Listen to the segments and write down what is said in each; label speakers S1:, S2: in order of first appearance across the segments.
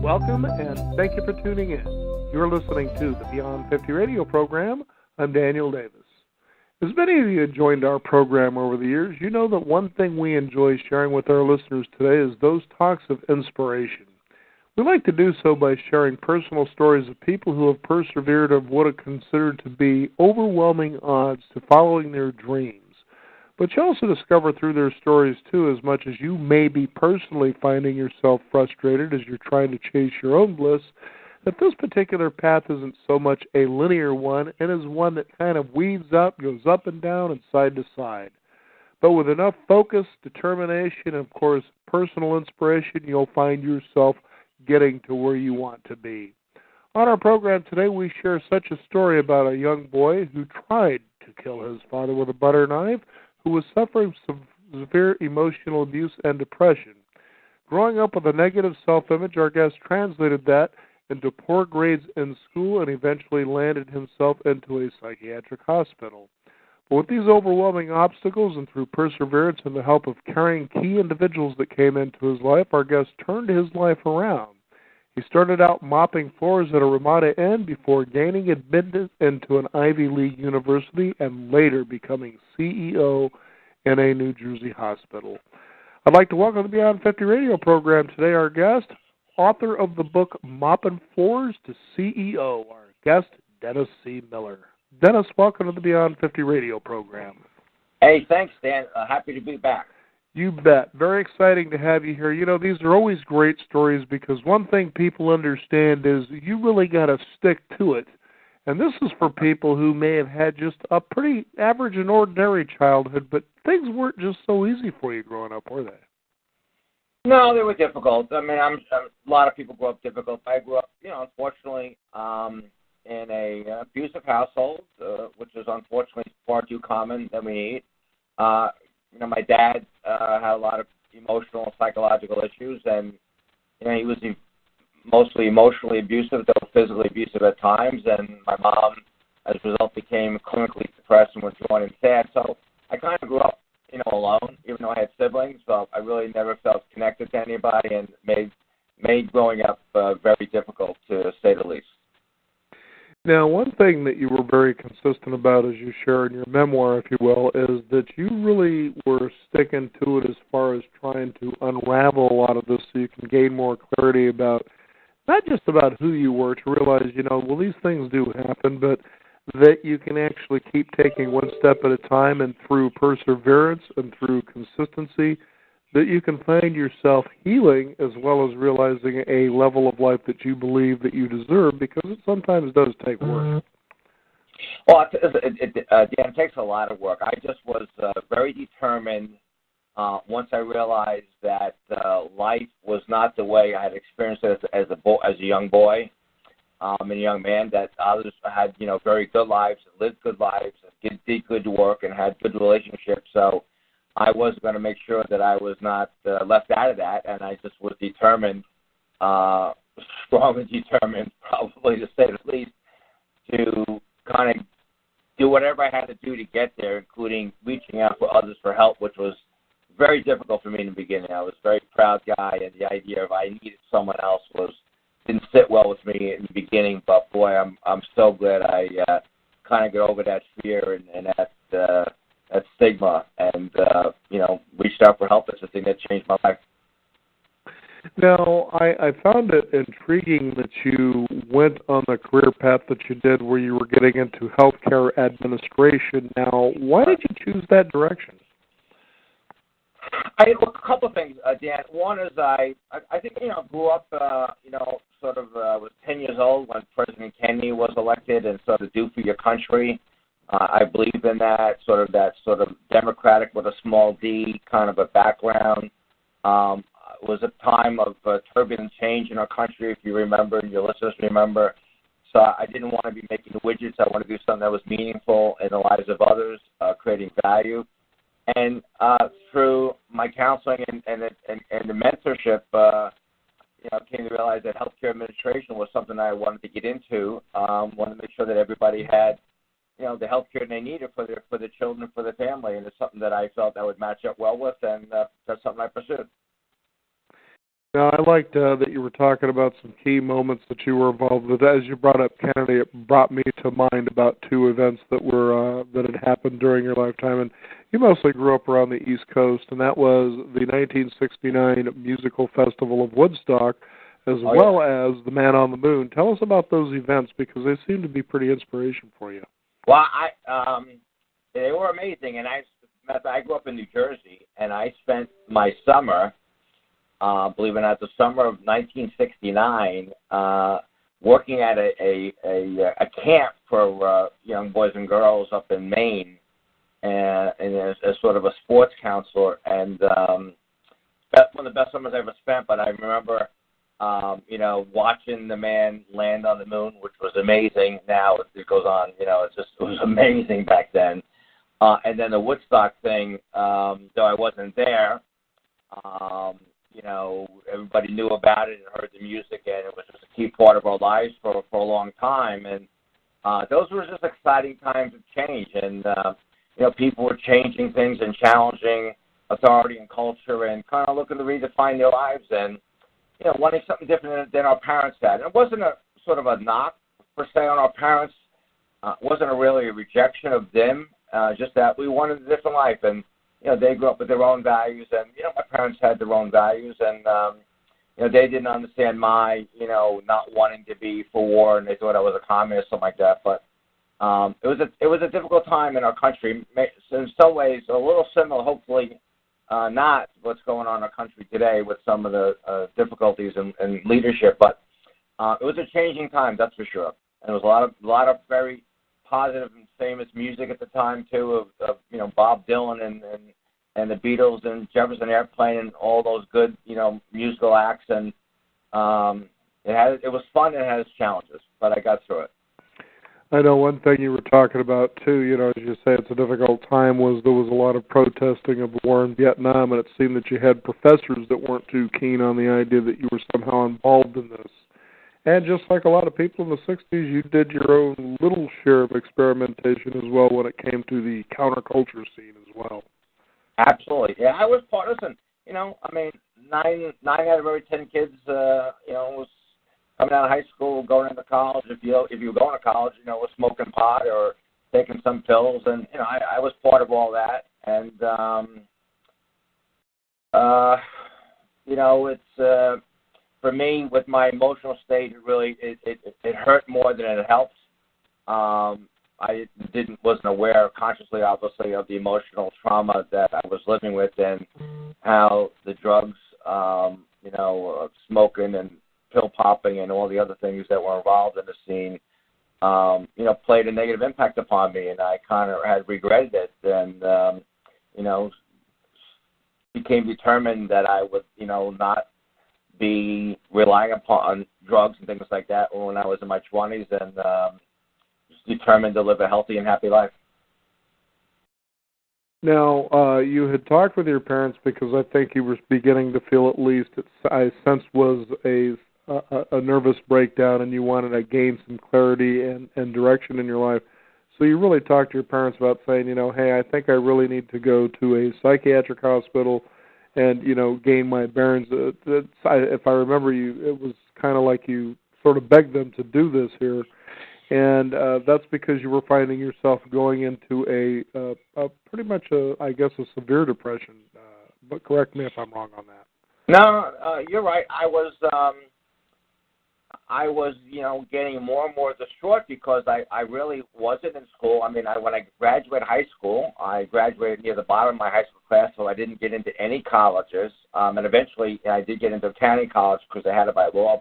S1: Welcome, and thank you for tuning in. You're listening to the Beyond 50 radio program. I'm Daniel Davis. As many of you have joined our program over the years, you know that one thing we enjoy sharing with our listeners today is those talks of inspiration. We like to do so by sharing personal stories of people who have persevered of what are considered to be overwhelming odds to following their dreams. But you also discover through their stories, too, as much as you may be personally finding yourself frustrated as you're trying to chase your own bliss, that this particular path isn't so much a linear one and is one that kind of weaves up, goes up and down and side to side. But with enough focus, determination, and, of course, personal inspiration, you'll find yourself getting to where you want to be. On our program today, we share such a story about a young boy who tried to kill his father with a butter knife, who was suffering severe emotional abuse and depression. Growing up with a negative self-image, our guest translated that into poor grades in school and eventually landed himself into a psychiatric hospital. But with these overwhelming obstacles and through perseverance and the help of caring key individuals that came into his life, our guest turned his life around. He started out mopping floors at a Ramada Inn before gaining admittance into an Ivy League university and later becoming CEO in a New Jersey hospital. I'd like to welcome to the Beyond 50 radio program today our guest, author of the book Moppin Floors to CEO, our guest, Dennis C. Miller. Dennis, welcome to the Beyond 50 radio program.
S2: Hey, thanks, Dan. Happy to be back.
S1: You bet. Very exciting to have you here. You know, these are always great stories because one thing people understand is you really got to stick to it. And this is for people who may have had just a pretty average and ordinary childhood, but things weren't just so easy for you growing up, were they?
S2: No, they were difficult. I mean, a lot of people grow up difficult. I grew up, unfortunately, in a abusive household, which is unfortunately far too common than we need. My dad had a lot of emotional and psychological issues, and he was mostly emotionally abusive, though physically abusive at times. And my mom, as a result, became clinically depressed and withdrawn and sad. So I kind of grew up, alone, even though I had siblings. So I really never felt connected to anybody, and made growing up very difficult, to say the least.
S1: Now, one thing that you were very consistent about, as you share in your memoir, if you will, is that you really were sticking to it as far as trying to unravel a lot of this so you can gain more clarity about, not just about who you were, to realize, these things do happen, but that you can actually keep taking one step at a time, and through perseverance and through consistency, that you can find yourself healing as well as realizing a level of life that you believe that you deserve, because it sometimes does take work.
S2: Well, it takes a lot of work. I just was very determined once I realized that life was not the way I had experienced it as a young boy and a young man, that others had, very good lives, lived good lives, and did good work and had good relationships. So I was going to make sure that I was not left out of that, and I just was determined, strong and determined, probably to say the least, to kind of do whatever I had to do to get there, including reaching out for others for help, which was very difficult for me in the beginning. I was a very proud guy, and the idea of I needed someone else didn't sit well with me in the beginning. But boy, I'm so glad I kind of got over that fear and that stigma, and reached out for help. It's the thing that changed my life.
S1: Now, I found it intriguing that you went on the career path that you did, where you were getting into healthcare administration. Now, why did you choose that direction?
S2: A couple of things, Dan. One is I think grew up was 10 years old when President Kennedy was elected, and sort of do for your country. I believe in that sort of democratic with a small d kind of a background. It was a time of turbulent change in our country, if you remember, and your listeners remember. So I didn't want to be making widgets. I wanted to do something that was meaningful in the lives of others, creating value. And through my counseling and the mentorship, came to realize that healthcare administration was something I wanted to get into. Wanted to make sure that everybody had, the healthcare they needed for their children, for their family, and it's something that I felt I would match up well with, and that's something I pursued.
S1: Now, I liked that you were talking about some key moments that you were involved with. As you brought up Kennedy, it brought me to mind about two events that were that had happened during your lifetime. And you mostly grew up around the East Coast, and that was the 1969 Musical Festival of Woodstock, as well as the Man on the Moon. Tell us about those events because they seem to be pretty inspiration for you.
S2: Well, they were amazing, and I grew up in New Jersey, and I spent my summer. Believe it or not, the summer of 1969, working at a camp for young boys and girls up in Maine, and as sort of a sports counselor. And that's one of the best summers I ever spent. But I remember, watching the man land on the moon, which was amazing. Now it goes on, it was amazing back then. And then the Woodstock thing, though I wasn't there. Everybody knew about it and heard the music, and it was just a key part of our lives for a long time. And those were just exciting times of change. And, people were changing things and challenging authority and culture and kind of looking to redefine their lives and, wanting something different than our parents had. And it wasn't a sort of a knock, per se, on our parents. It wasn't really a rejection of them, just that we wanted a different life. And, they grew up with their own values, and, my parents had their own values, and, they didn't understand my, not wanting to be for war, and they thought I was a communist, something like that. But it was a difficult time in our country. In some ways, a little similar, hopefully not what's going on in our country today with some of the difficulties in leadership. But it was a changing time, that's for sure. And there was a lot of very positive and famous music at the time too, of Bob Dylan and the Beatles and Jefferson Airplane and all those good musical acts, and it was fun and it had its challenges, but I got through it.
S1: I know one thing you were talking about too, as you say, it's a difficult time, was there was a lot of protesting of the war in Vietnam, and it seemed that you had professors that weren't too keen on the idea that you were somehow involved in this. And just like a lot of people in the 60s, you did your own little share of experimentation as well when it came to the counterculture scene as well.
S2: Absolutely. Yeah, I was part of it. 9 out of every 10 kids, was coming out of high school, going into college. If you were going to college, was smoking pot or taking some pills. And, I was part of all that. And, it's... For me, with my emotional state, it hurt more than it helped. I wasn't aware consciously, obviously, of the emotional trauma that I was living with and how the drugs, smoking and pill popping and all the other things that were involved in the scene, played a negative impact upon me, and I kind of had regretted it, and became determined that I would, not be relying upon drugs and things like that when I was in my 20s, and just determined to live a healthy and happy life.
S1: Now, you had talked with your parents because I think you were beginning to feel, at least I sensed, was a nervous breakdown, and you wanted to gain some clarity and direction in your life. So you really talked to your parents about saying, hey, I think I really need to go to a psychiatric hospital and, gain my bearings. If I remember you, it was kind of like you sort of begged them to do this here. And that's because you were finding yourself going into a pretty much, a severe depression. But correct me if I'm wrong on that.
S2: No, you're right. I was, getting more and more distraught because I really wasn't in school. When I graduated high school, I graduated near the bottom of my high school class, so I didn't get into any colleges. And eventually I did get into a county college because I had it by law,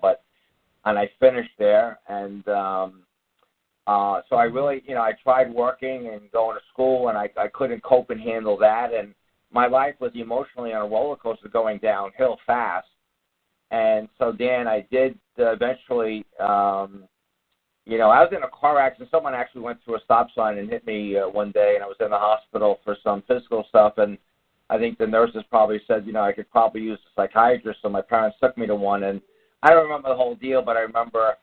S2: and I finished there. And so I really, I tried working and going to school, and I couldn't cope and handle that. And my life was emotionally on a roller coaster going downhill fast. And so, Dan, I did eventually, I was in a car accident. Someone actually went through a stop sign and hit me one day, and I was in the hospital for some physical stuff. And I think the nurses probably said, I could probably use a psychiatrist, so my parents took me to one. And I don't remember the whole deal, but I remember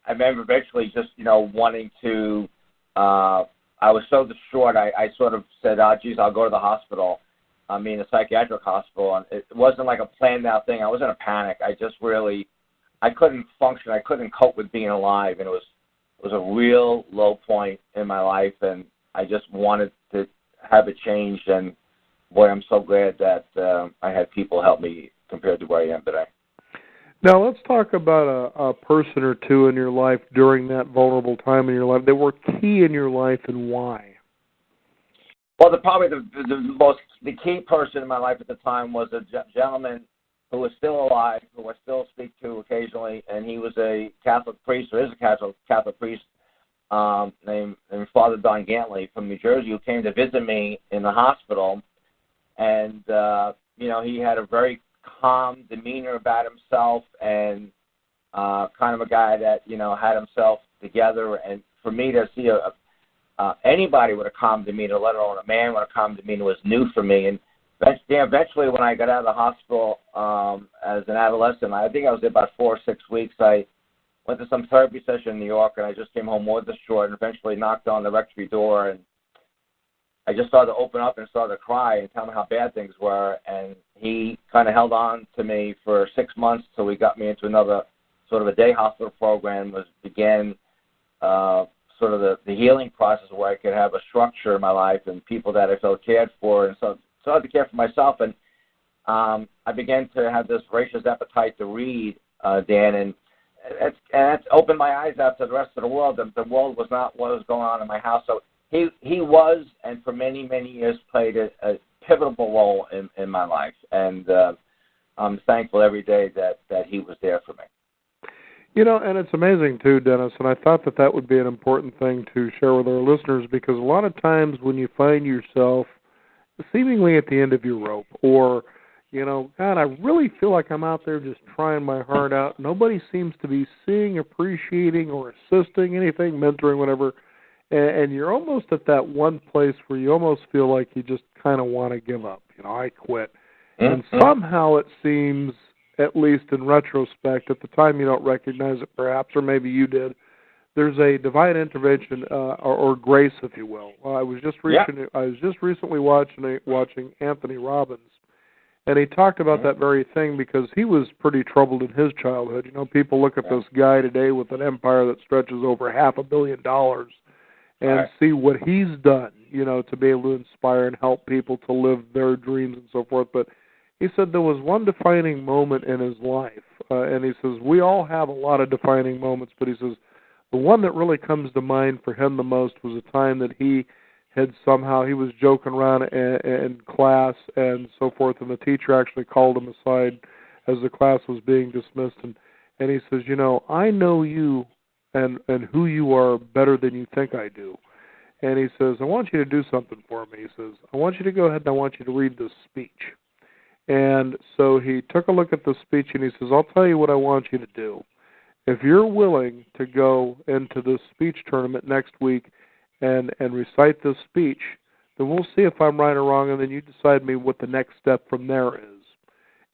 S2: eventually just, wanting to, I was so distraught, I sort of said, geez, I'll go to the hospital. me in a psychiatric hospital, and it wasn't like a planned out thing. I was in a panic. I couldn't function. I couldn't cope with being alive, and it was a real low point in my life, and I just wanted to have it changed. And boy, I'm so glad that I had people help me compared to where I am today.
S1: Now let's talk about a person or two in your life during that vulnerable time in your life that were key in your life, and why.
S2: Well, probably the key person in my life at the time was a gentleman who was still alive, who I still speak to occasionally, and he was a Catholic priest, or is a Catholic priest, named Father Don Gantley from New Jersey, who came to visit me in the hospital, and he had a very calm demeanor about himself, and kind of a guy that had himself together. And for me to see anybody with a calm demeanor, let alone a man with a calm demeanor, was new for me. And eventually, when I got out of the hospital as an adolescent, I think I was there about 4 or 6 weeks, I went to some therapy session in New York, and I just came home more distraught, and eventually knocked on the rectory door, and I just started to open up and started to cry and tell him how bad things were. And he kind of held on to me for 6 months till he got me into another sort of a day hospital program, began sort of the healing process where I could have a structure in my life and people that I felt cared for, and so I had to care for myself. And I began to have this voracious appetite to read, Dan, and it's opened my eyes out to the rest of the world. The world was not what was going on in my house. So he was, and for many, many years, played a pivotal role in my life. And I'm thankful every day that he was there for me.
S1: And it's amazing, too, Dennis, and I thought that would be an important thing to share with our listeners, because a lot of times when you find yourself seemingly at the end of your rope, or, God, I really feel like I'm out there just trying my heart out, nobody seems to be seeing, appreciating, or assisting, anything, mentoring, whatever, and you're almost at that one place where you almost feel like you just kind of want to give up. I quit. Mm-hmm. And somehow it seems, at least in retrospect, at the time you don't recognize it perhaps, or maybe you did, there's a divine intervention or grace, if you will. I was just recently watching Anthony Robbins, and he talked about that very thing, because he was pretty troubled in his childhood. People look at this guy today with an empire that stretches over $500 million and see what he's done, to be able to inspire and help people to live their dreams and so forth. But he said there was one defining moment in his life, and he says, we all have a lot of defining moments, but he says, the one that really comes to mind for him the most was a time that he was joking around in class and so forth, and the teacher actually called him aside as the class was being dismissed, and he says, I know you and who you are better than you think I do. And he says, I want you to do something for me. He says, I want you to go ahead and I want you to read this speech. And so he took a look at the speech, and he says, I'll tell you what I want you to do. If you're willing to go into this speech tournament next week and recite this speech, then we'll see if I'm right or wrong, and then you decide me what the next step from there is.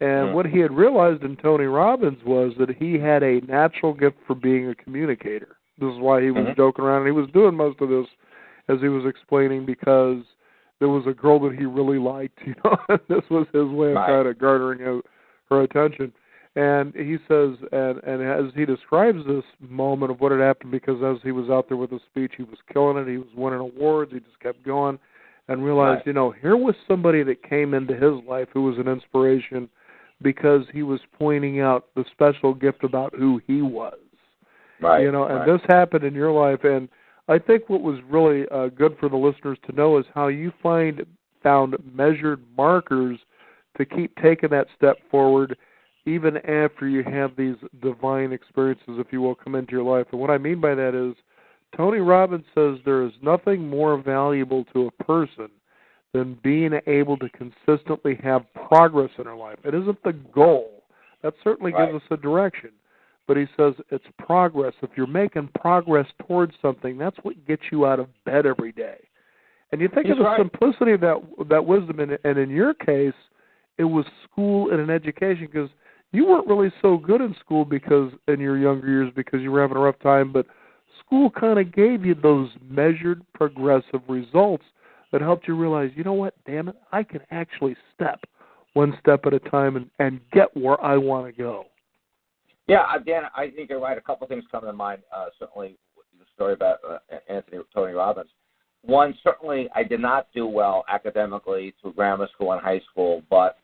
S1: And what he had realized in Tony Robbins was that he had a natural gift for being a communicator. This is why he was joking around, and he was doing most of this, as he was explaining, because there was a girl that he really liked, and this was his way of kind of garnering her attention. And he says, and as he describes this moment of what had happened, because as he was out there with the speech, he was killing it, he was winning awards, he just kept going, and realized, here was somebody that came into his life who was an inspiration, because he was pointing out the special gift about who he was. And this happened in your life, and I think what was really good for the listeners to know is how you found measured markers to keep taking that step forward, even after you have these divine experiences, if you will, come into your life. And what I mean by that is, Tony Robbins says there is nothing more valuable to a person than being able to consistently have progress in their life. It isn't the goal. That certainly gives us a direction. But he says it's progress. If you're making progress towards something, that's what gets you out of bed every day. And you think of the simplicity of that wisdom, and in your case, it was school and an education, because you weren't really so good in school because in your younger years because you were having a rough time, but school kind of gave you those measured progressive results that helped you realize, you know what, damn it, I can actually step one step at a time and get where I want to go?
S2: Yeah, Dan, I think you're right. A couple of things come to mind, certainly with the story about Tony Robbins. One, certainly I did not do well academically through grammar school and high school, but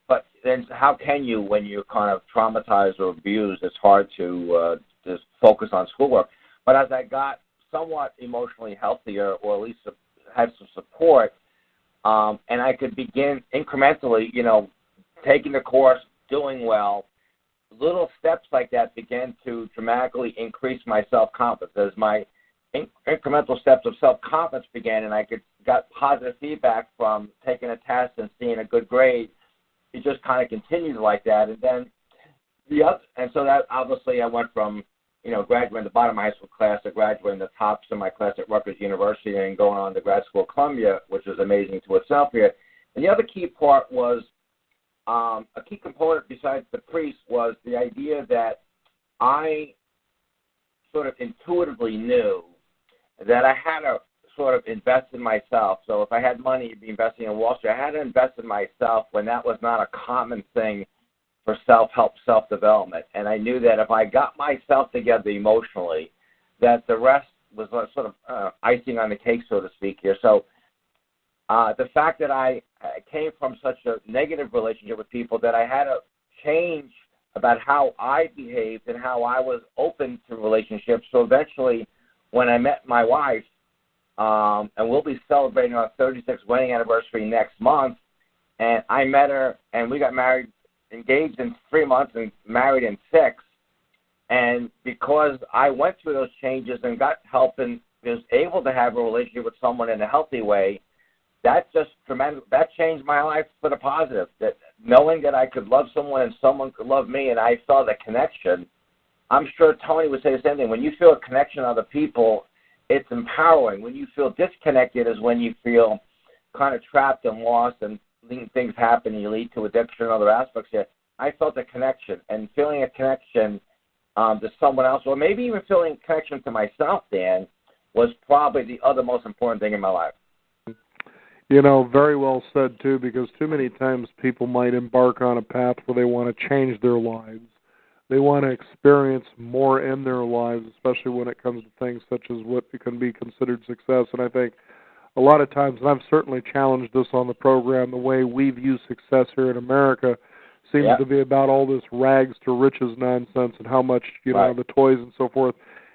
S2: but then how can you when you're kind of traumatized or abused? It's hard to just focus on schoolwork. But as I got somewhat emotionally healthier, or at least had some support, and I could begin incrementally, taking the course, doing well, little steps like that began to dramatically increase my self-confidence. As my incremental steps of self-confidence began, and I got positive feedback from taking a test and seeing a good grade, it just kind of continued like that. And then so that obviously I went from graduating the bottom of my high school class to graduating the tops of my class at Rutgers University and going on to grad school at Columbia, which is amazing to itself here. And the other key part was a key component besides the priest was the idea that I sort of intuitively knew that I had to sort of invest in myself. So if I had money to be investing in Wall Street, I had to invest in myself when that was not a common thing for self-help, self-development. And I knew that if I got myself together emotionally, that the rest was sort of icing on the cake, so to speak here. So the fact that I came from such a negative relationship with people that I had to change about how I behaved and how I was open to relationships. So eventually, when I met my wife, and we'll be celebrating our 36th wedding anniversary next month, and I met her, and we got married, engaged in 3 months and married in 6. And because I went through those changes and got help and was able to have a relationship with someone in a healthy way, that changed my life for the positive. That knowing that I could love someone and someone could love me, and I felt a connection. I'm sure Tony would say the same thing. When you feel a connection to other people, it's empowering. When you feel disconnected is when you feel kind of trapped and lost, and things happen and you lead to addiction and other aspects here. I felt a connection, and feeling a connection to someone else, or maybe even feeling a connection to myself, Dan, was probably the other most important thing in my life.
S1: Very well said, too, because too many times people might embark on a path where they want to change their lives. They want to experience more in their lives, especially when it comes to things such as what can be considered success. And I think a lot of times, and I've certainly challenged this on the program, the way we view success here in America seems to be about all this rags to riches nonsense and how much, the toys and so forth.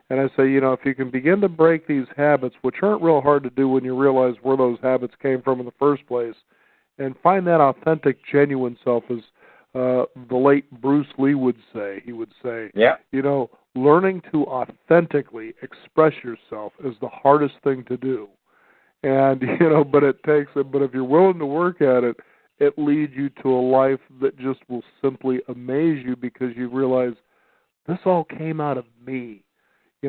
S1: And I say, if you can begin to break these habits, which aren't real hard to do when you realize where those habits came from in the first place, and find that authentic, genuine self, as the late Bruce Lee would say. He would say, learning to authentically express yourself is the hardest thing to do. And, but if you're willing to work at it, it leads you to a life that just will simply amaze you, because you realize this all came out of me.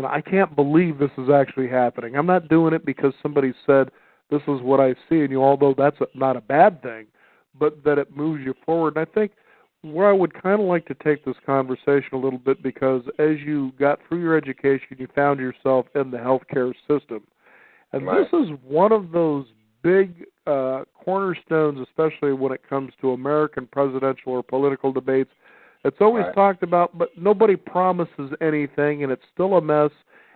S1: I can't believe this is actually happening. I'm not doing it because somebody said this is what I see in you, although that's not a bad thing, but that it moves you forward. And I think where I would kind of like to take this conversation a little bit, because as you got through your education, you found yourself in the healthcare system. And this is one of those big cornerstones, especially when it comes to American presidential or political debates. It's always talked about, but nobody promises anything, and it's still a mess.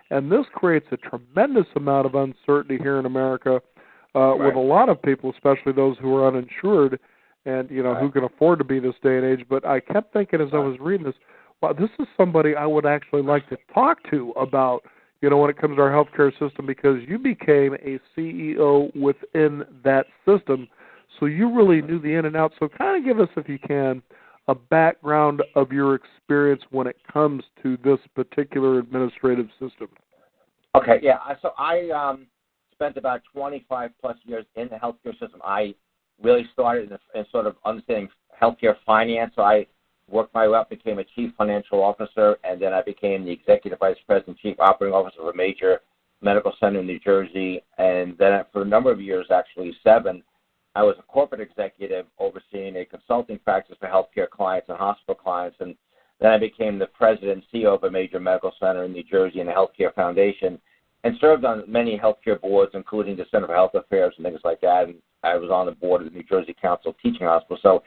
S1: And this creates a tremendous amount of uncertainty here in America with a lot of people, especially those who are uninsured and, who can afford to be this day and age. But I kept thinking as I was reading this, wow, this is somebody I would actually like to talk to about, when it comes to our healthcare system, because you became a CEO within that system, so you really knew the in and out. So kind of give us, if you can, a background of your experience when it comes to this particular administrative system.
S2: Okay, yeah. So I spent about 25-plus years in the healthcare system. I really started in sort of understanding healthcare finance. So I worked my way up, became a chief financial officer, and then I became the executive vice president, chief operating officer of a major medical center in New Jersey. And then for a number of years, actually 7, I was a corporate executive overseeing a consulting practice for healthcare clients and hospital clients. And then I became the president and CEO of a major medical center in New Jersey and a healthcare foundation. and served on many healthcare boards, including the Center for Health Affairs and things like that. And I was on the board of the New Jersey Council Teaching Hospital. So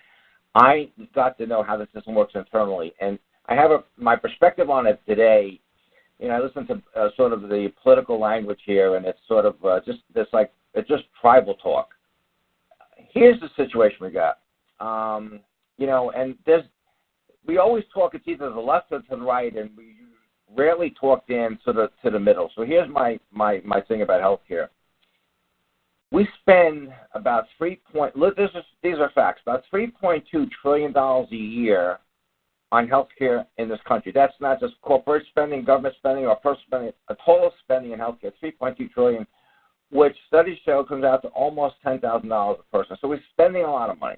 S2: I got to know how the system works internally. And I have my perspective on it today. I listen to sort of the political language here, and it's sort of just this it's just tribal talk. Here's the situation we got. And we always talk, it's either the left or to the right, and we rarely talk down to the middle. So here's my thing about healthcare. We spend about these are facts, about $3.2 trillion a year on healthcare in this country. That's not just corporate spending, government spending, or personal spending. A total spending in healthcare, $3.2 trillion, which studies show comes out to almost $10,000 a person. So we're spending a lot of money.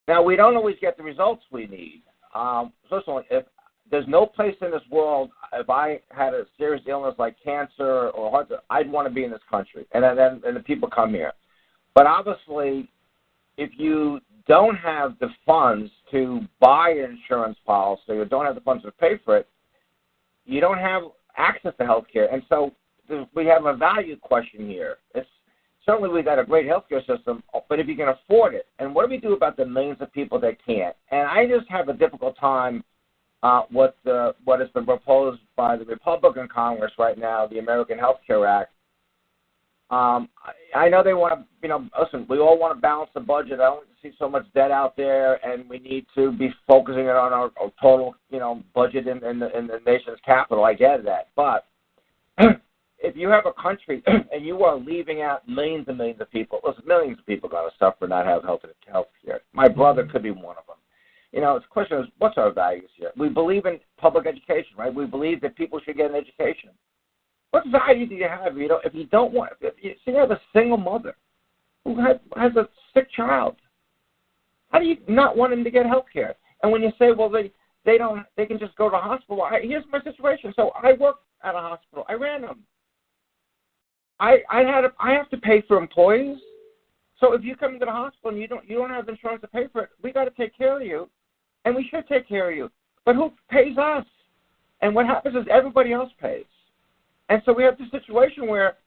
S2: Now, we don't always get the results we need. If there's no place in this world, if I had a serious illness like cancer or heart, I'd want to be in this country, and the people come here. But obviously, if you don't have the funds to buy an insurance policy or don't have the funds to pay for it, you don't have access to health care. And so we have a value question here. Certainly we've got a great healthcare system, but if you can afford it, and what do we do about the millions of people that can't? And I just have a difficult time what has been proposed by the Republican Congress right now, the American Health Care Act. I know they want to, listen, we all want to balance the budget. I don't see so much debt out there, and we need to be focusing on our total, budget in the nation's capital. I get that. But if you have a country and you are leaving out millions and millions of people, listen, millions of people are going to suffer, not have health care. My brother could be one of them. The question is, what's our values here? We believe in public education, right? We believe that people should get an education. What value do you have, if you don't want? If you have a single mother who has a sick child, how do you not want them to get health care? And when you say, well, they can just go to a hospital. Here's my situation. So I worked at a hospital. I ran them. I have to pay for employees. So if you come to the hospital and you don't have insurance to pay for it, we got to take care of you, and we should take care of you. But who pays us? And what happens is everybody else pays. And so we have this situation where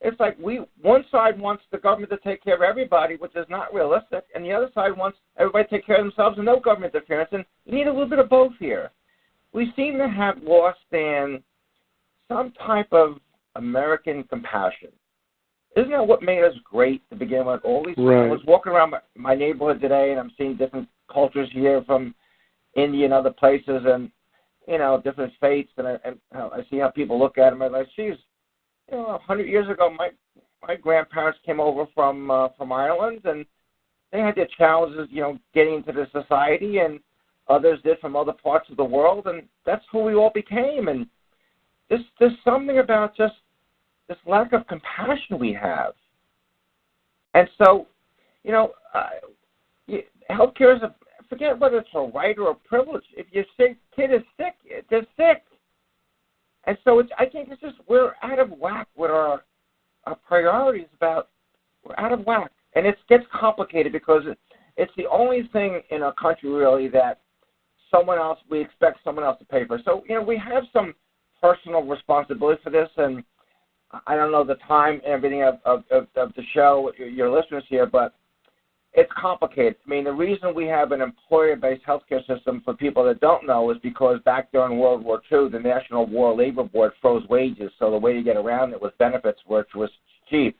S2: it's like one side wants the government to take care of everybody, which is not realistic, and the other side wants everybody to take care of themselves and no government interference. And you need a little bit of both here. We seem to have lost in some type of American compassion. Isn't that what made us great to begin with? All these
S1: right.
S2: I was walking around my neighborhood today, and I'm seeing different cultures here from India and other places, and different faiths, and I see how people look at them. I'm like, geez, 100 years ago, my grandparents came over from Ireland, and they had their challenges, getting into the society, and others did from other parts of the world, and that's who we all became. And there's something about just this lack of compassion we have. And so, healthcare is forget whether it's a right or a privilege. If your kid is sick, they're sick. And so I think it's just we're out of whack with our priorities we're out of whack. And it gets complicated because it's the only thing in our country really that we expect someone else to pay for. So, we have some personal responsibility for this, and I don't know the time and everything of the show, your listeners here, but it's complicated. I mean, the reason we have an employer-based healthcare system, for people that don't know, is because back during World War II, the National War Labor Board froze wages, so the way to get around it was benefits, which was cheap.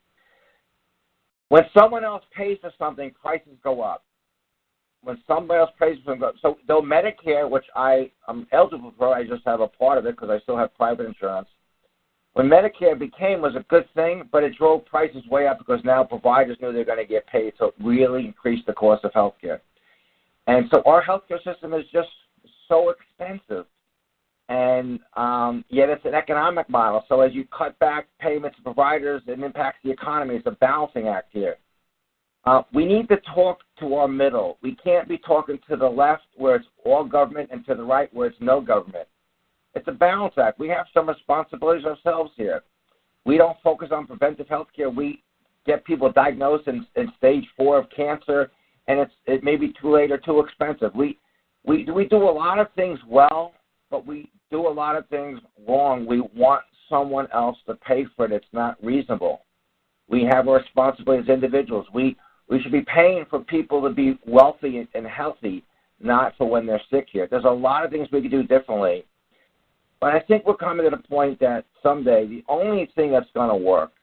S2: When someone else pays for something, prices go up. When somebody else pays for something, so though Medicare, which I am eligible for, I just have a part of it because I still have private insurance. When Medicare was a good thing, but it drove prices way up because now providers knew they're going to get paid, so it really increased the cost of health care. And so our healthcare system is just so expensive, and yet it's an economic model. So as you cut back payments to providers, it impacts the economy. It's a balancing act here. We need to talk to our middle. We can't be talking to the left where it's all government and to the right where it's no government. It's a balance act. We have some responsibilities ourselves here. We don't focus on preventive health care. We get people diagnosed in stage 4 of cancer, and it may be too late or too expensive. We do a lot of things well, but we do a lot of things wrong. We want someone else to pay for it, it's not reasonable. We have a responsibility as individuals. We should be paying for people to be wealthy and healthy, not for when they're sick here. There's a lot of things we could do differently. But I think we're coming to the point that someday the only thing that's going to work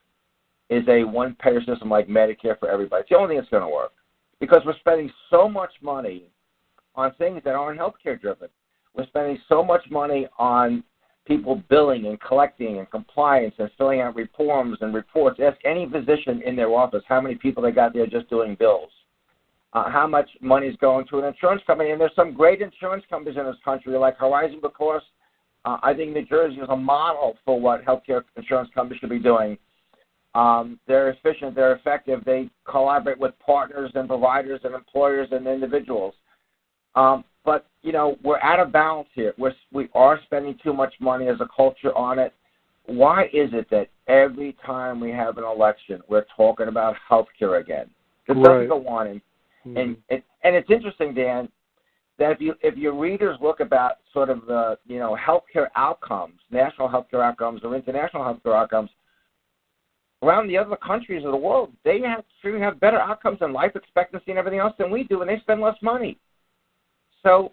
S2: is a one-payer system like Medicare for everybody. It's the only thing that's going to work because we're spending so much money on things that aren't healthcare driven. We're spending so much money on people billing and collecting and compliance and filling out forms and reports. Ask any physician in their office how many people they got there just doing bills, how much money is going to an insurance company. And there's some great insurance companies in this country like Horizon Blue Cross. I think New Jersey is a model for what healthcare insurance companies should be doing. They're efficient. They're effective. They collaborate with partners and providers and employers and individuals. But, you know, we're out of balance here. We are spending too much money as a culture on it. Why is it that every time we have an election, we're talking about health care again? It doesn't go on. And it's interesting, Dan, that if your readers look about sort of the, you know, healthcare outcomes, national healthcare outcomes or international healthcare outcomes, around the other countries of the world, they actually have better outcomes and life expectancy and everything else than we do, and they spend less money. So,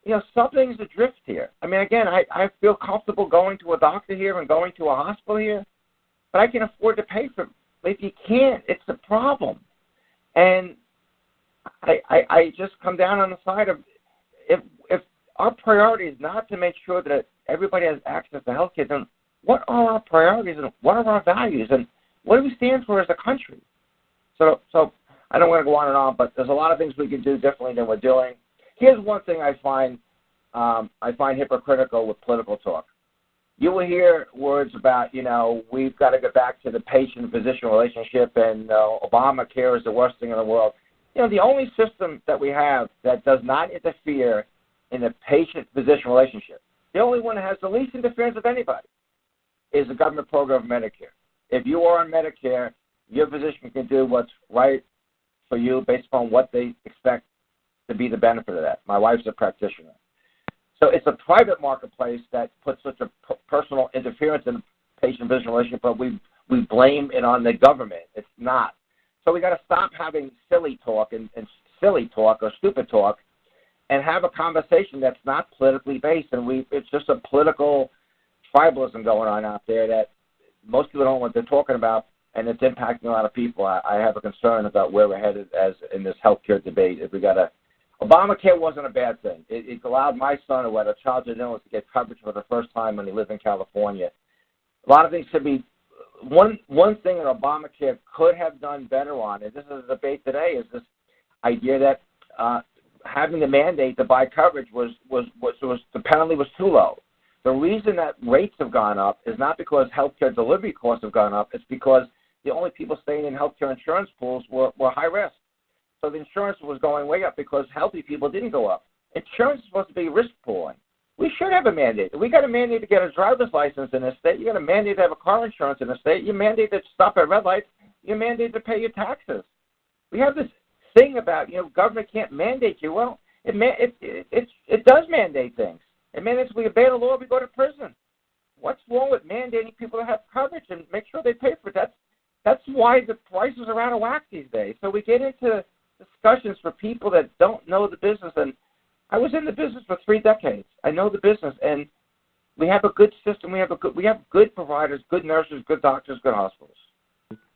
S2: you know, something's adrift here. I mean, again, I feel comfortable going to a doctor here and going to a hospital here, but I can afford to pay for it. But if you can't, it's a problem. And I just come down on the side of if our priority is not to make sure that everybody has access to health care, then what are our priorities and what are our values and what do we stand for as a country? So I don't want to go on and on, but there's a lot of things we can do differently than we're doing. Here's one thing I find hypocritical with political talk. You will hear words about, you know, we've got to get back to the patient-physician relationship and Obamacare is the worst thing in the world. You know, the only system that we have that does not interfere in the patient-physician relationship, the only one that has the least interference of anybody, is the government program of Medicare. If you are on Medicare, your physician can do what's right for you based upon what they expect to be the benefit of that. My wife's a practitioner. So it's a private marketplace that puts such a personal interference in the patient-physician relationship, but we blame it on the government. It's not. So we got to stop having silly talk and silly talk or stupid talk and have a conversation that's not politically based. And it's just a political tribalism going on out there that most people don't know what they're talking about, and it's impacting a lot of people. I have a concern about where we're headed as in this healthcare debate. If we got to, Obamacare wasn't a bad thing. It allowed my son who had a childhood illness to get coverage for the first time when he lived in California. A lot of things should be. One thing that Obamacare could have done better on, and this is a debate today, is this idea that having the mandate to buy coverage was the penalty was too low. The reason that rates have gone up is not because healthcare delivery costs have gone up. It's because the only people staying in healthcare insurance pools were high risk. So the insurance was going way up because healthy people didn't go up. Insurance is supposed to be risk pooling. We should have a mandate. If we got a mandate to get a driver's license in a state, you got a mandate to have a car insurance in a state, you mandate to stop at red lights, you mandate to pay your taxes. We have this thing about, you know, government can't mandate you. Well, it does mandate things. It mandates we obey the law, we go to prison. What's wrong with mandating people to have coverage and make sure they pay for it? That's why the prices are out of whack these days. So we get into discussions for people that don't know the business, and I was in the business for 3 decades. I know the business, and we have a good system. We have good providers, good nurses, good doctors, good hospitals.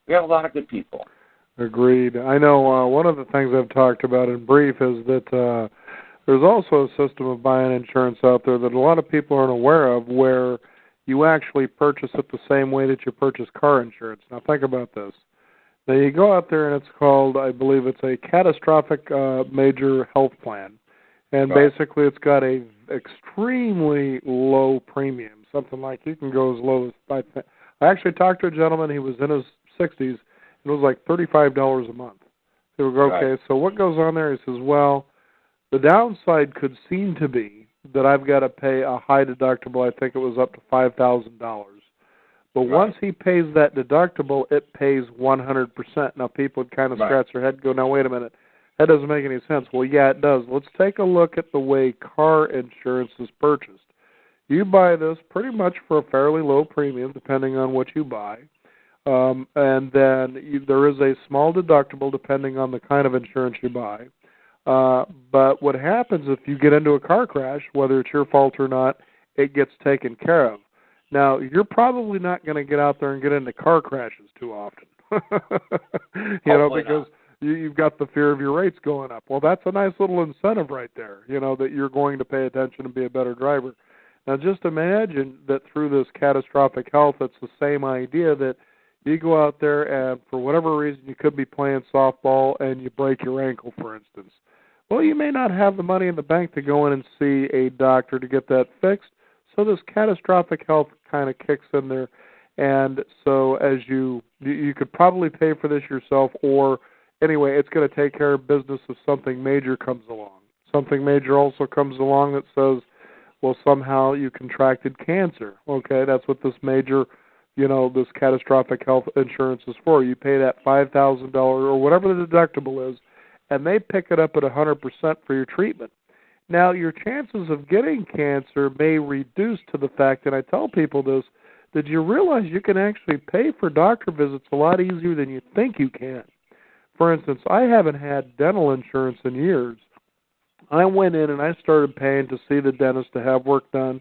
S2: We have a lot of good people.
S1: Agreed. I know one of the things I've talked about in brief is that there's also a system of buying insurance out there that a lot of people aren't aware of where you actually purchase it the same way that you purchase car insurance. Now think about this. Now you go out there and it's called, I believe it's a catastrophic major health plan. And basically it's got a extremely low premium, something like you can go as low as, I actually talked to a gentleman, he was in his 60s, and it was like $35 a month. He would go, okay, so what goes on there? He says, well, the downside could seem to be that I've got to pay a high deductible. I think it was up to $5,000. But once he pays that deductible, it pays 100%. Now, people would kind of scratch their head and go, now, wait a minute. That doesn't make any sense. Well, yeah, it does. Let's take a look at the way car insurance is purchased. You buy this pretty much for a fairly low premium, depending on what you buy. And then there is a small deductible depending on the kind of insurance you buy. But what happens if you get into a car crash, whether it's your fault or not, it gets taken care of. Now, you're probably not going to get out there and get into car crashes too often, because you've got the fear of your rates going up. Well, that's a nice little incentive right there, that you're going to pay attention and be a better driver. Now, just imagine that through this catastrophic health, it's the same idea that you go out there and for whatever reason you could be playing softball and you break your ankle, for instance. Well, you may not have the money in the bank to go in and see a doctor to get that fixed, so this catastrophic health kind of kicks in there. And so as you could probably pay for this yourself, or anyway, it's going to take care of business if something major comes along. Something major also comes along that says, well, somehow you contracted cancer. Okay, that's what this major, this catastrophic health insurance is for. You pay that $5,000 or whatever the deductible is, and they pick it up at 100% for your treatment. Now, your chances of getting cancer may reduce to the fact, and I tell people this, that you realize you can actually pay for doctor visits a lot easier than you think you can. For instance, I haven't had dental insurance in years. I went in and I started paying to see the dentist to have work done,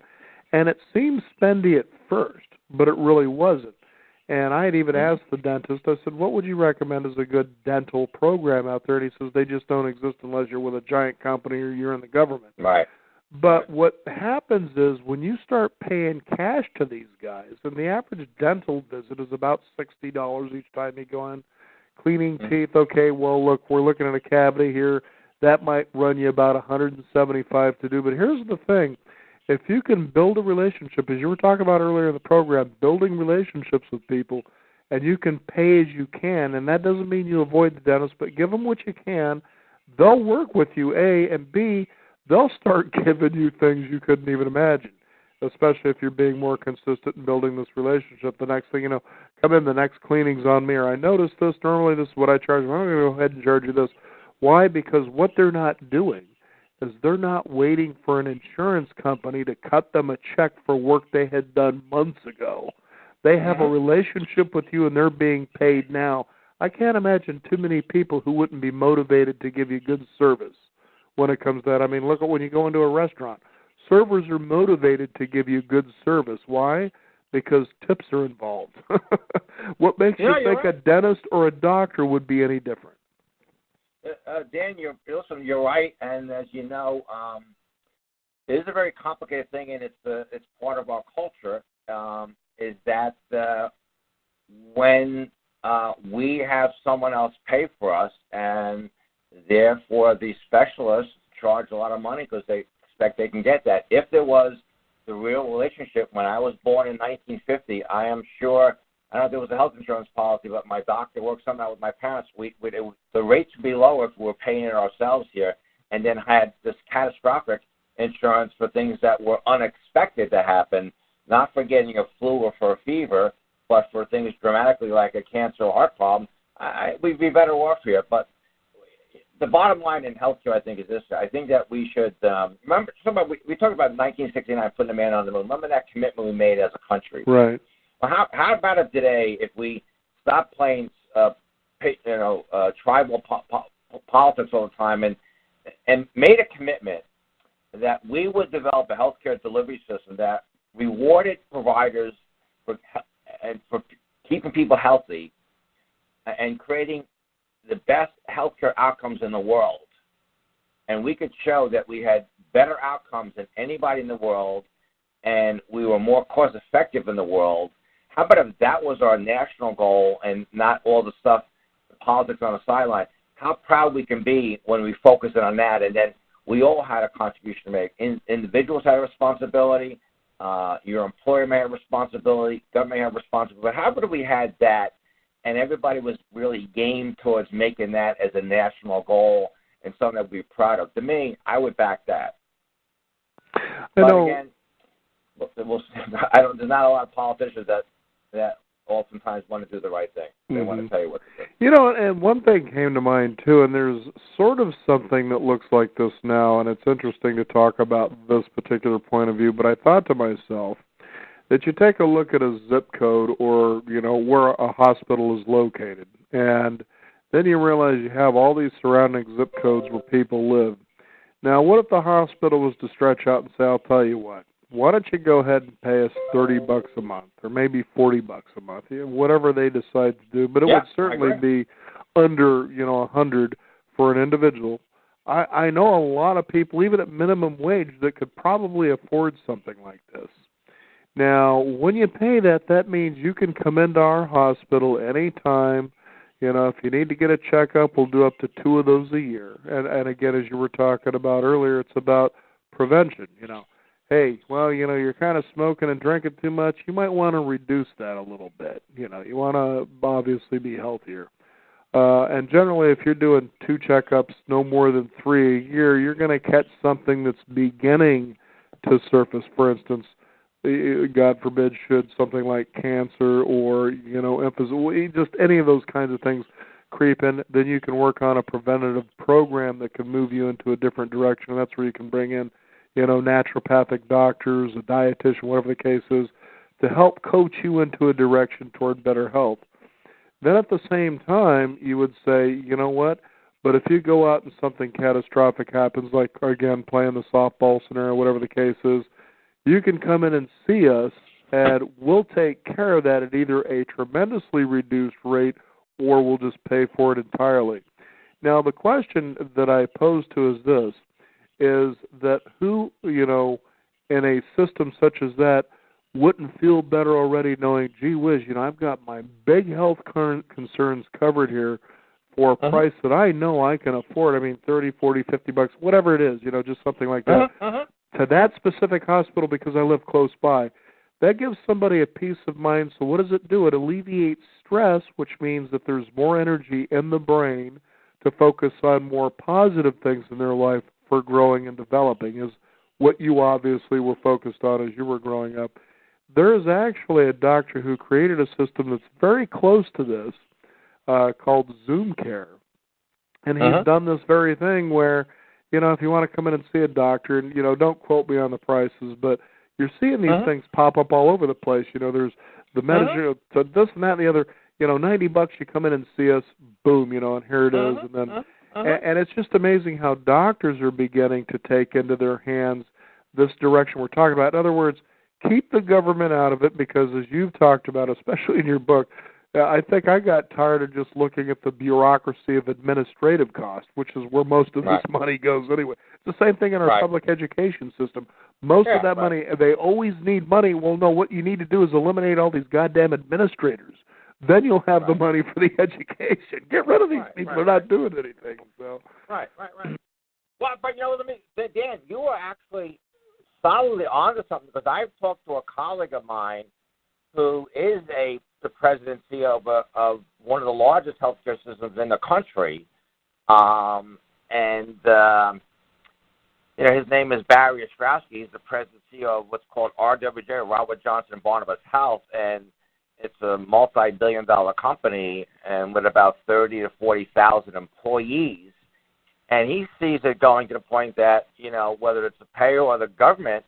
S1: and it seemed spendy at first, but it really wasn't. And I had even asked the dentist, I said, what would you recommend as a good dental program out there? And he says, they just don't exist unless you're with a giant company or you're in the government.
S2: Right.
S1: But what happens is when you start paying cash to these guys, and the average dental visit is about $60 each time you go in, cleaning teeth, okay, well, look, we're looking at a cavity here. That might run you about $175 to do. But here's the thing. If you can build a relationship, as you were talking about earlier in the program, building relationships with people, and you can pay as you can, and that doesn't mean you avoid the dentist, but give them what you can, they'll work with you, A, and B, they'll start giving you things you couldn't even imagine, especially if you're being more consistent in building this relationship. The next thing you know, come in, the next cleaning's on me, or I noticed this, normally this is what I charge. I'm going to go ahead and charge you this. Why? Because what they're not doing is they're not waiting for an insurance company to cut them a check for work they had done months ago. They have a relationship with you, and they're being paid now. I can't imagine too many people who wouldn't be motivated to give you good service when it comes to that. I mean, look at when you go into a restaurant. Servers are motivated to give you good service. Why? Because tips are involved. What makes you think a dentist or a doctor would be any different?
S2: Dan, you're right, and as you know, it is a very complicated thing, and it's part of our culture. Is that when we have someone else pay for us, and therefore the specialists charge a lot of money because they expect they can get that. If there was the real relationship, when I was born in 1950, I am sure. I don't know if there was a health insurance policy, but my doctor worked somehow with my parents. The rates would be lower if we were paying it ourselves here, and then had this catastrophic insurance for things that were unexpected to happen, not for getting a flu or for a fever, but for things dramatically like a cancer or heart problem. We'd be better off here. But the bottom line in healthcare, I think, is this. I think that we should remember. We talked about 1969 putting a man on the moon. Remember that commitment we made as a country.
S1: Right.
S2: Well, how about it today if we stop playing, tribal politics all the time and made a commitment that we would develop a healthcare delivery system that rewarded providers for keeping people healthy and creating the best healthcare outcomes in the world. And we could show that we had better outcomes than anybody in the world, and we were more cost-effective in the world. How about if that was our national goal and not all the stuff, the politics on the sideline? How proud we can be when we focus in on that, and then we all had a contribution to make. Individuals had a responsibility. Your employer may have responsibility. Government may have responsibility. But how about if we had that, and everybody was really game towards making that as a national goal and something that we'd be proud of? To me, I would back that. But again, there's not a lot of politicians that oftentimes want to do the right thing. They want to tell you what to do.
S1: You know, and one thing came to mind, too, and there's sort of something that looks like this now, and it's interesting to talk about this particular point of view, but I thought to myself that you take a look at a zip code or, you know, where a hospital is located, and then you realize you have all these surrounding zip codes where people live. Now, what if the hospital was to stretch out and say, I'll tell you what, why don't you go ahead and pay us $30 a month or maybe $40 a month, whatever they decide to do, but it would certainly be under, you know, $100 for an individual. I know a lot of people, even at minimum wage, that could probably afford something like this. Now, when you pay that, that means you can come into our hospital anytime. You know, if you need to get a checkup, we'll do up to 2 of those a year. And again, as you were talking about earlier, it's about prevention. You know, hey, well, you know, you're kind of smoking and drinking too much. You might want to reduce that a little bit. You know, you want to obviously be healthier. And generally, if you're doing 2 checkups, no more than 3 a year, you're going to catch something that's beginning to surface. For instance, God forbid, should something like cancer or, you know, emphysema, just any of those kinds of things creep in, then you can work on a preventative program that can move you into a different direction. And that's where you can bring in, you know, naturopathic doctors, a dietitian, whatever the case is, to help coach you into a direction toward better health. Then at the same time, you would say, you know what, but if you go out and something catastrophic happens, like, again, playing the softball scenario, whatever the case is, you can come in and see us, and we'll take care of that at either a tremendously reduced rate or we'll just pay for it entirely. Now, the question that I pose to is this, is that who, you know, in a system such as that wouldn't feel better already knowing, gee whiz, you know, I've got my big health concerns covered here for a price that I know I can afford. I mean, $30, $40, $50, whatever it is, you know, just something like that. To that specific hospital because I live close by. That gives somebody a peace of mind. So what does it do? It alleviates stress, which means that there's more energy in the brain to focus on more positive things in their life for growing and developing, is what you obviously were focused on as you were growing up. There is actually a doctor who created a system that's very close to this called Zoom Care. And he's done this very thing where, you know, if you want to come in and see a doctor, and, you know, don't quote me on the prices, but you're seeing these things pop up all over the place. You know, there's the medicine, so this and that and the other, you know, $90, you come in and see us, boom, you know, and here it is. And then, and it's just amazing how doctors are beginning to take into their hands this direction we're talking about. In other words, keep the government out of it because, as you've talked about, especially in your book, I think I got tired of just looking at the bureaucracy of administrative cost, which is where most of this money goes anyway. It's the same thing in our public education system. Most of that money, they always need money. Well, no, what you need to do is eliminate all these goddamn administrators. Then you'll have the money for the education. Get rid of these people. They're not doing anything. So. Right.
S2: Well, but, you know, Dan, you are actually solidly onto something because I've talked to a colleague of mine who is the president and CEO of one of the largest healthcare systems in the country, you know, his name is Barry Ostrowski. He's the president and CEO of what's called RWJ, Robert Johnson Barnabas Health, and it's a multi-billion-dollar company and with about 30 to 40,000 employees. And he sees it going to the point that, you know, whether it's the payer or the government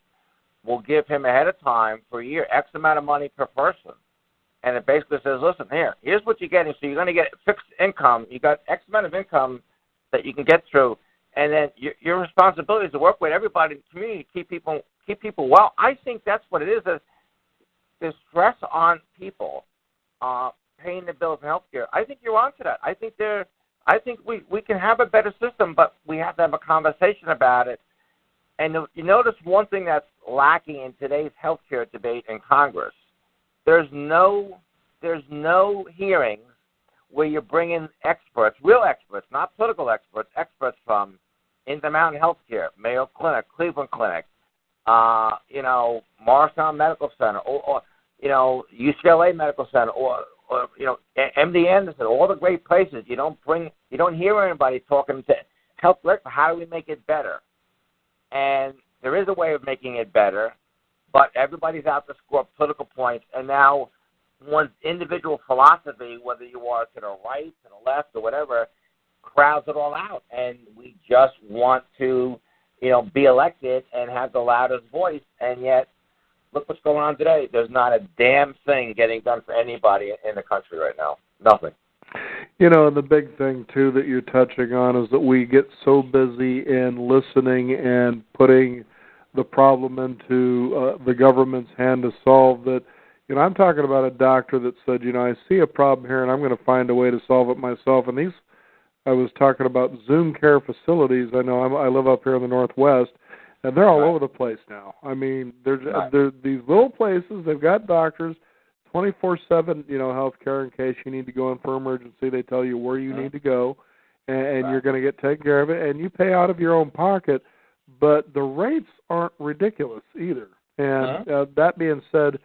S2: will give him ahead of time for a year X amount of money per person. And it basically says, listen, here's what you're getting. So you're going to get fixed income. You got X amount of income that you can get through. And then your responsibility is to work with everybody in the community, keep people well. I think that's what it is. There's stress on people paying the bills in healthcare. I think you're onto that. I think we can have a better system, but we have to have a conversation about it. And you notice one thing that's lacking in today's healthcare debate in Congress. There's no hearings where you bring in experts, real experts, not political experts, experts from Intermountain Healthcare, Mayo Clinic, Cleveland Clinic, you know, Morristown Medical Center, or you know, UCLA Medical Center, or you know, MD Anderson, all the great places. You don't hear anybody talking to health director. How do we make it better? And there is a way of making it better, but everybody's out to score political points. And now one's individual philosophy, whether you are to the right, to the left, or whatever, crowds it all out. And we just want to, be elected and have the loudest voice. And yet, look what's going on today. There's not a damn thing getting done for anybody in the country right now. Nothing.
S1: And the big thing, too, that you're touching on is that we get so busy in listening and putting the problem into the government's hand to solve that, I'm talking about a doctor that said, I see a problem here and I'm going to find a way to solve it myself. And I was talking about Zoom care facilities. I know I live up here in the Northwest, and they're all over the place now. I mean, they're these little places. They've got doctors, 24/7, health care in case you need to go in for emergency. They tell you where you need to go, and you're going to get taken care of it, and you pay out of your own pocket. But the rates aren't ridiculous either. And that being said,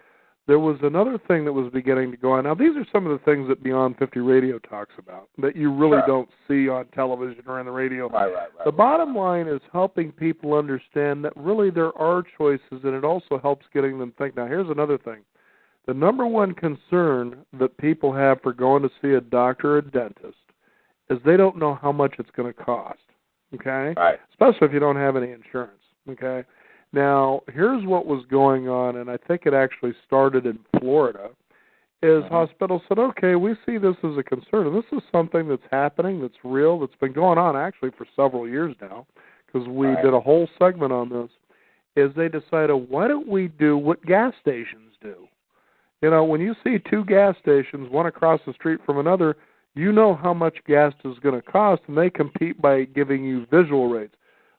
S1: there was another thing that was beginning to go on. Now, these are some of the things that Beyond 50 Radio talks about that you really don't see on television or on the radio.
S2: Right.
S1: The bottom line is helping people understand that really there are choices, and it also helps getting them think. Now, here's another thing. The number one concern that people have for going to see a doctor or a dentist is they don't know how much it's going to cost, okay?
S2: Right.
S1: Especially if you don't have any insurance, okay? Now, here's what was going on, and I think it actually started in Florida, is hospitals said, okay, we see this as a concern, and this is something that's happening, that's real, that's been going on actually for several years now, because we did a whole segment on this, is they decided, why don't we do what gas stations do? When you see two gas stations, one across the street from another, you know how much gas is going to cost, and they compete by giving you visual rates.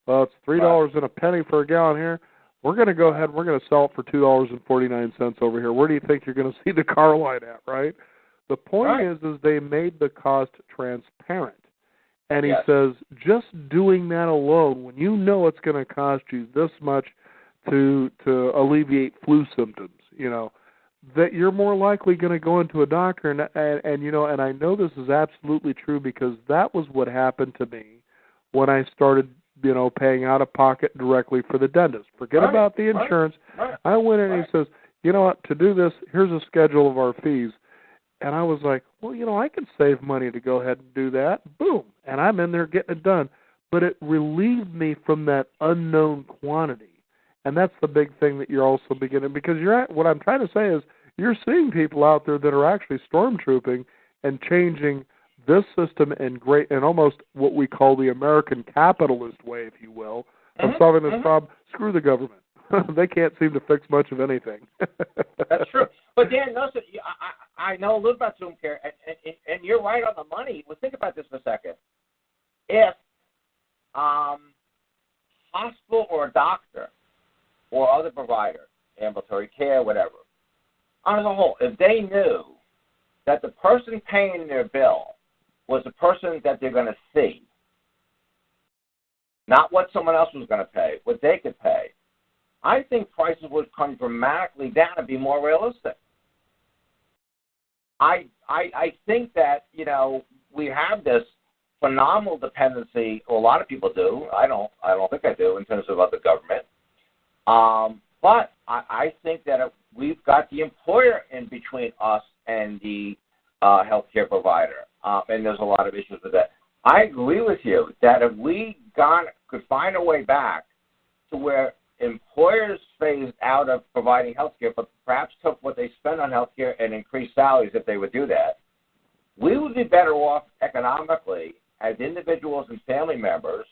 S1: Well, it's $3 and a penny for a gallon here. We're going to go ahead and we're going to sell it for $2.49 over here. Where do you think you're going to see the car line at, right? The point is they made the cost transparent. And he says, just doing that alone, when you know it's going to cost you this much to alleviate flu symptoms, that you're more likely going to go into a doctor. And I know this is absolutely true because that was what happened to me when I started paying out of pocket directly for the dentist. Forget about the insurance. I went in and he says, you know what, to do this, here's a schedule of our fees. And I was like, well, I can save money to go ahead and do that. Boom. And I'm in there getting it done. But it relieved me from that unknown quantity. And that's the big thing that you're also beginning, because what I'm trying to say is you're seeing people out there that are actually stormtrooping and changing this system and almost what we call the American capitalist way, if you will, of solving this problem. Screw the government. They can't seem to fix much of anything.
S2: That's true. But Dan, listen, I know a little about Zoom care, and you're right on the money. Well, think about this for a second. If hospital or a doctor or other provider, ambulatory care, whatever, on the whole, if they knew that the person paying their bill was the person that they're going to see, not what someone else was going to pay, what they could pay, I think prices would come dramatically down and be more realistic. I think that, we have this phenomenal dependency, or a lot of people do. I don't think I do in terms of other government. But I think that we've got the employer in between us and the healthcare provider. And there's a lot of issues with that. I agree with you that if we could find a way back to where employers phased out of providing health care, but perhaps took what they spend on health care and increased salaries if they would do that, we would be better off economically as individuals and family members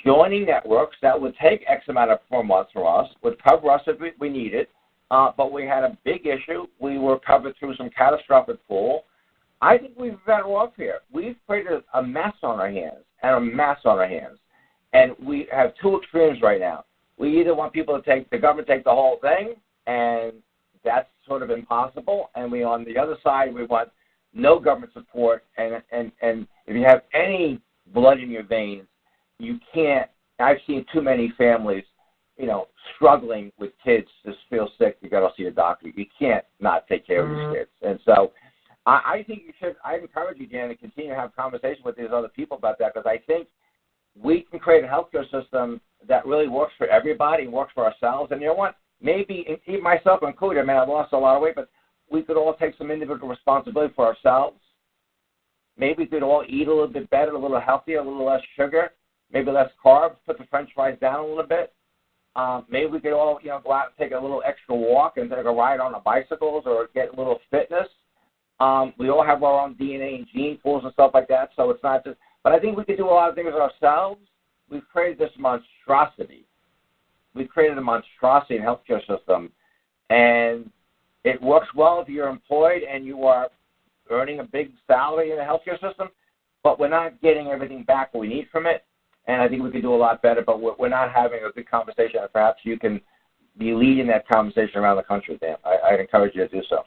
S2: joining networks that would take X amount of 4 months from us, would cover us if we need it, but we had a big issue. We were covered through some catastrophic pool. I think we're better off here. We've created a mess on our hands, and we have two extremes right now. We either want the government to take the whole thing, and that's sort of impossible, and on the other side, we want no government support, and if you have any blood in your veins, you can't. I've seen too many families, struggling with kids just feel sick. You got to see a doctor. You can't not take care of these kids, and so I think you should. I encourage you, Dan, to continue to have conversations with these other people about that, because I think we can create a healthcare system that really works for everybody and works for ourselves. And you know what? Maybe, even myself included, I've lost a lot of weight, but we could all take some individual responsibility for ourselves. Maybe we could all eat a little bit better, a little healthier, a little less sugar, maybe less carbs, put the French fries down a little bit. Maybe we could all, go out and take a little extra walk and take a ride on the bicycles or get a little fitness. We all have our own DNA and gene pools and stuff like that, so it's not just – but I think we could do a lot of things ourselves. We've created this monstrosity. We've created a monstrosity in the healthcare system, and it works well if you're employed and you are earning a big salary in the healthcare system, but we're not getting everything back we need from it, and I think we could do a lot better, but we're not having a good conversation, and perhaps you can be leading that conversation around the country, Dan. I'd encourage you to do so.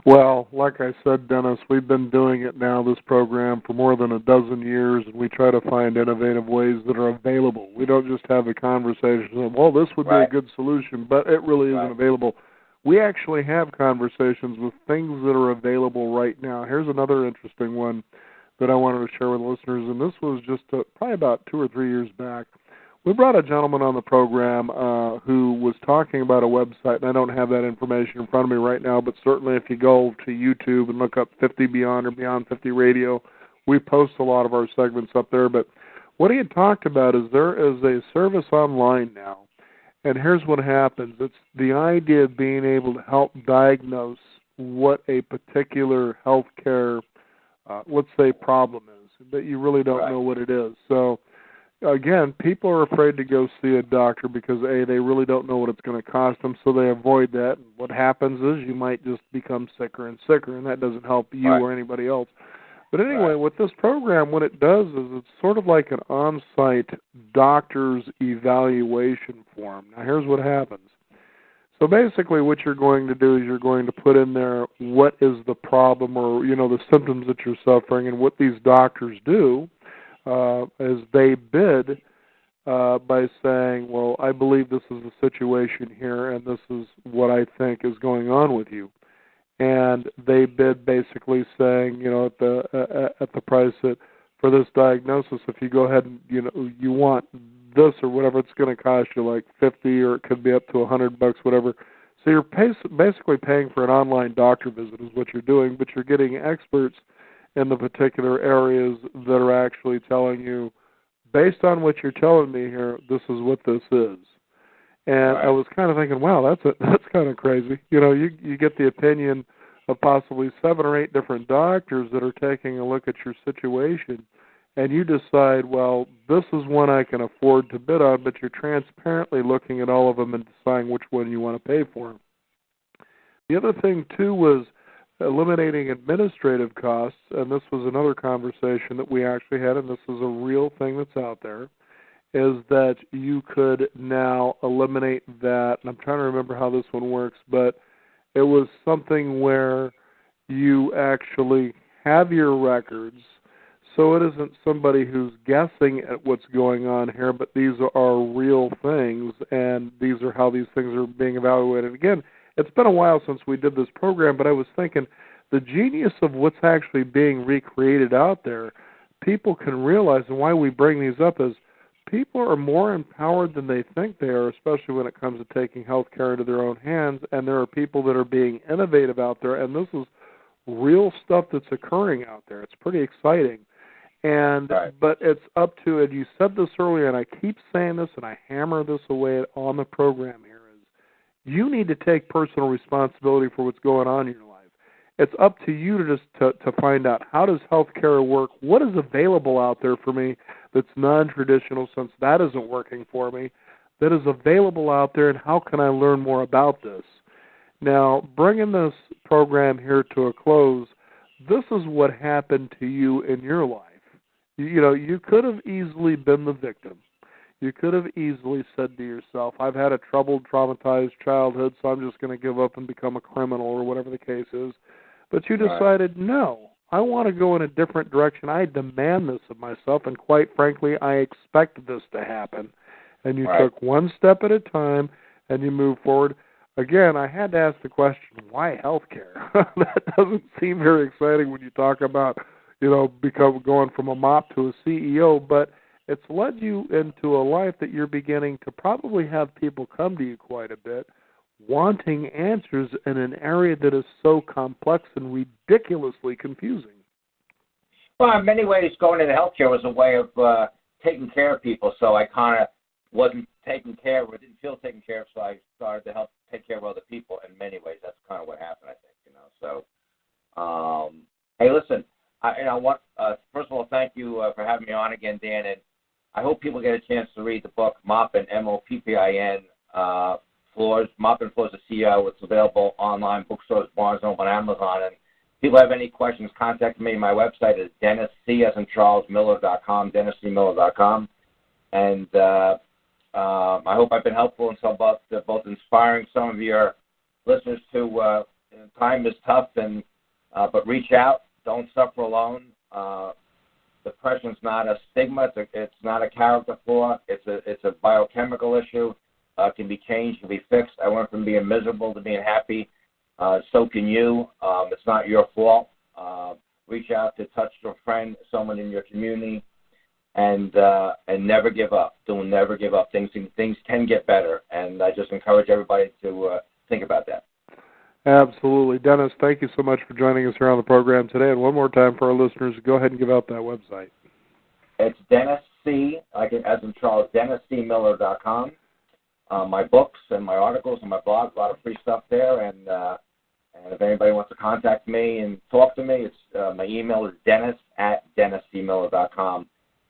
S1: Well, like I said, Dennis, we've been doing it now, this program, for more than a dozen years, and we try to find innovative ways that are available. We don't just have a conversation of, well, this would be a good solution, but it really isn't available. We actually have conversations with things that are available right now. Here's another interesting one that I wanted to share with listeners, and this was just probably about 2 or 3 years back. We brought a gentleman on the program who was talking about a website, and I don't have that information in front of me right now, but certainly if you go to YouTube and look up 50 Beyond or Beyond 50 Radio, we post a lot of our segments up there. But what he had talked about is there is a service online now, and here's what happens. It's the idea of being able to help diagnose what a particular healthcare, let's say, problem is, that you really don't know what it is. So, again, people are afraid to go see a doctor because, A, they really don't know what it's going to cost them, so they avoid that. And what happens is you might just become sicker and sicker, and that doesn't help you or anybody else. But anyway, with this program, what it does is it's sort of like an on-site doctor's evaluation form. Now, here's what happens. So basically what you're going to do is you're going to put in there what is the problem or, the symptoms that you're suffering, and what these doctors do is they bid by saying, well, I believe this is the situation here, and this is what I think is going on with you. And they bid basically saying, at the price that for this diagnosis, if you go ahead and, you want this or whatever, it's going to cost you like $50 or it could be up to $100, whatever. So you're basically paying for an online doctor visit is what you're doing, but you're getting experts in the particular areas that are actually telling you, based on what you're telling me here, this is what this is. And I was kind of thinking, wow, that's kind of crazy. You get the opinion of possibly 7 or 8 different doctors that are taking a look at your situation, and you decide, well, this is one I can afford to bid on, but you're transparently looking at all of them and deciding which one you want to pay for. The other thing, too, was eliminating administrative costs, and this was another conversation that we actually had, and this is a real thing that's out there, is that you could now eliminate that, and I'm trying to remember how this one works, but it was something where you actually have your records, so it isn't somebody who's guessing at what's going on here, but these are real things, and these are how these things are being evaluated. Again, it's been a while since we did this program, but I was thinking the genius of what's actually being recreated out there, people can realize, and why we bring these up is people are more empowered than they think they are, especially when it comes to taking health care into their own hands, and there are people that are being innovative out there, and this is real stuff that's occurring out there. It's pretty exciting. And but it's up to, and you said this earlier, and I keep saying this, and I hammer this away on the program here, is you need to take personal responsibility for what's going on in your life. It's up to you to find out, how does healthcare work? What is available out there for me that's non-traditional, since that isn't working for me, that is available out there, and how can I learn more about this? Now, bringing this program here to a close, this is what happened to you in your life. You could have easily been the victim. You could have easily said to yourself, I've had a troubled, traumatized childhood, so I'm just going to give up and become a criminal or whatever the case is. But you decided, no, I want to go in a different direction. I demand this of myself, and quite frankly, I expect this to happen. And you took one step at a time, and you move forward. Again, I had to ask the question, why healthcare? That doesn't seem very exciting when you talk about, going from a mop to a CEO, but it's led you into a life that you're beginning to probably have people come to you quite a bit. wanting answers in an area that is so complex and ridiculously confusing.
S2: Well, in many ways, going into healthcare was a way of taking care of people. So I kind of wasn't taken care of, or didn't feel taken care of, so I started to help take care of other people. In many ways, that's kind of what happened, I think. So, hey, listen, I want first of all, thank you for having me on again, Dan, and I hope people get a chance to read the book Moppin, Moppin Floors, Moppin Floors, the CEO. It's available online, bookstores, Barnes & Noble, and Amazon. And if people have any questions, contact me. My website is DennisC.com, DennisCMiller.com. And I hope I've been helpful in both inspiring some of your listeners to time is tough, but reach out. Don't suffer alone. Depression's not a stigma. It's not a character flaw. It's a biochemical issue. It can be changed, can be fixed. I went from being miserable to being happy. So can you. It's not your fault. Reach out to touch a friend, someone in your community, and never give up. Don't never give up. Things can get better, and I just encourage everybody to think about that.
S1: Absolutely. Dennis, thank you so much for joining us here on the program today. And one more time for our listeners, go ahead and give out that website.
S2: It's Dennis C, as in Charles, DennisCMiller.com. My books and my articles and my blog, a lot of free stuff there. And if anybody wants to contact me and talk to me, it's my email is dennis@DennisCMiller.com.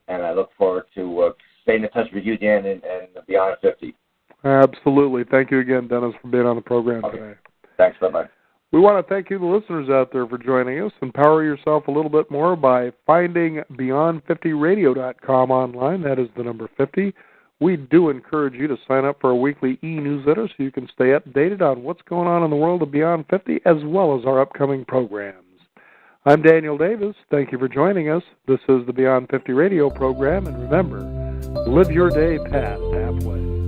S2: And I look forward to staying in touch with you, Dan, and Beyond 50.
S1: Absolutely. Thank you again, Dennis, for being on the program today.
S2: Thanks. Bye-bye.
S1: We want to thank you, the listeners out there, for joining us. Empower yourself a little bit more by finding Beyond50Radio.com online. That is the number 50. We do encourage you to sign up for a weekly e-newsletter so you can stay updated on what's going on in the world of Beyond 50 as well as our upcoming programs. I'm Daniel Davis. Thank you for joining us. This is the Beyond 50 Radio program. And remember, live your day past halfway.